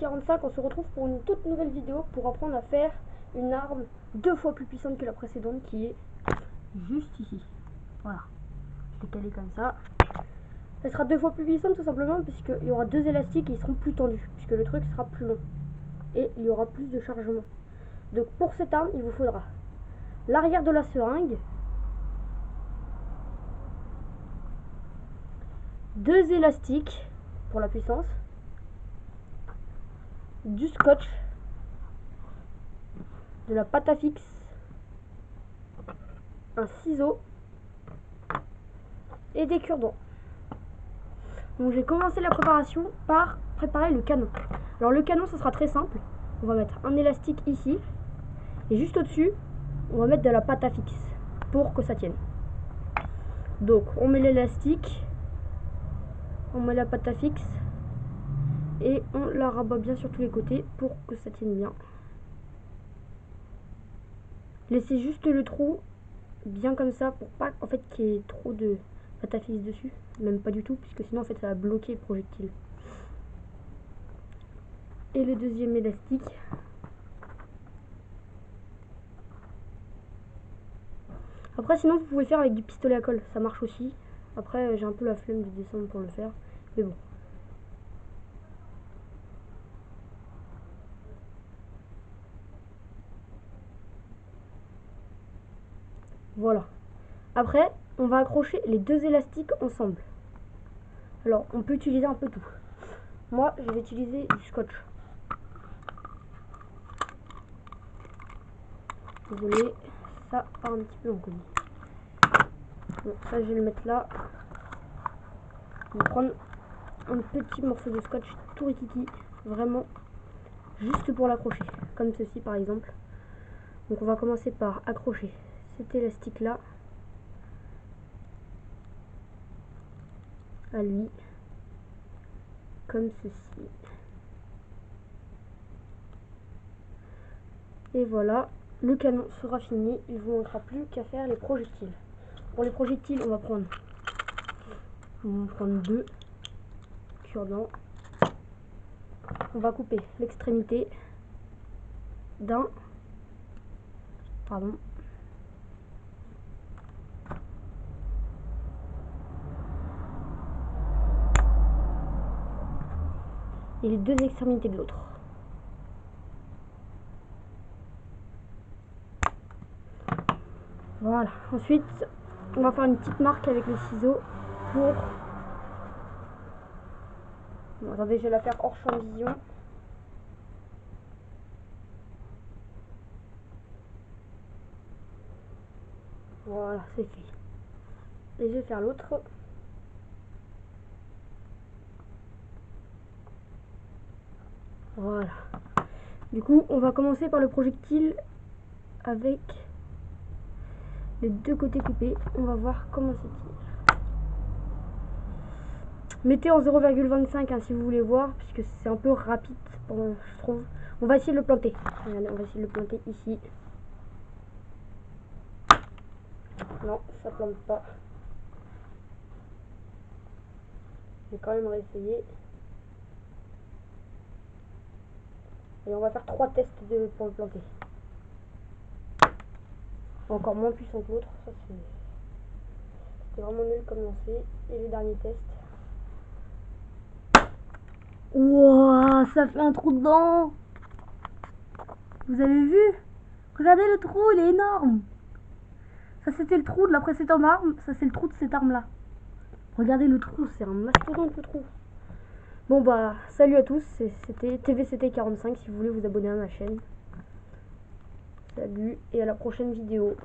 TVCT45, on se retrouve pour une toute nouvelle vidéo pour apprendre à faire une arme 2 fois plus puissante que la précédente qui est juste ici. Voilà, je l'ai calé comme ça. Elle sera 2 fois plus puissante tout simplement puisqu'il y aura 2 élastiques et ils seront plus tendus puisque le truc sera plus long et il y aura plus de chargement. Donc pour cette arme il vous faudra l'arrière de la seringue, 2 élastiques pour la puissance, du scotch, de la pâte à fixe, un ciseau et des cure-dents. Donc j'ai commencé la préparation par préparer le canon. Alors le canon ça sera très simple. On va mettre un élastique ici et juste au-dessus on va mettre de la pâte à fixe pour que ça tienne. Donc on met l'élastique, on met la pâte à fixe et on la rabat bien sur tous les côtés pour que ça tienne bien. Laissez juste le trou bien comme ça pour pas en fait qu'il y ait trop de pâte à fixe dessus, même pas du tout puisque sinon en fait ça va bloquer le projectile. Et le deuxième élastique, après sinon vous pouvez faire avec du pistolet à colle, ça marche aussi. Après j'ai un peu la flemme de descendre pour le faire, mais bon. Voilà. Après on va accrocher les 2 élastiques ensemble. Alors on peut utiliser un peu tout. Moi je vais utiliser du scotch. Désolé, ça part un petit peu en couille. Bon, ça je vais le mettre là. Je vais prendre un petit morceau de scotch tout rikiki, vraiment juste pour l'accrocher, comme ceci par exemple. Donc on va commencer par accrocher cet élastique là à lui, comme ceci. Et voilà, le canon sera fini, il ne vous manquera plus qu'à faire les projectiles. Pour les projectiles, on va prendre 2 cure-dents. On va couper l'extrémité d'un, et les 2 extrémités de l'autre. Voilà, ensuite on va faire une petite marque avec le ciseau pour... Bon, attendez, je vais la faire hors champ de vision. Voilà, c'est fait. Et je vais faire l'autre. Voilà. Du coup, on va commencer par le projectile avec les 2 côtés coupés. On va voir comment ça tire. Mettez en 0,25 hein, si vous voulez voir, puisque c'est un peu rapide, je trouve. On va essayer de le planter. Regardez, on va essayer de le planter ici. Non, ça plante pas. Je vais quand même réessayer. Et on va faire 3 tests pour le planter. Encore moins puissant que l'autre. Ça c'est vraiment nul comme lancer. Et le dernier test. Wouah, ça fait un trou dedans. Vous avez vu? Regardez le trou, il est énorme. Ça c'était le trou de la précédente arme. Ça c'est le trou de cette arme là. Regardez le trou, c'est un mastodonte le trou. Bon bah, salut à tous, c'était TVCT45 si vous voulez vous abonner à ma chaîne. Salut et à la prochaine vidéo.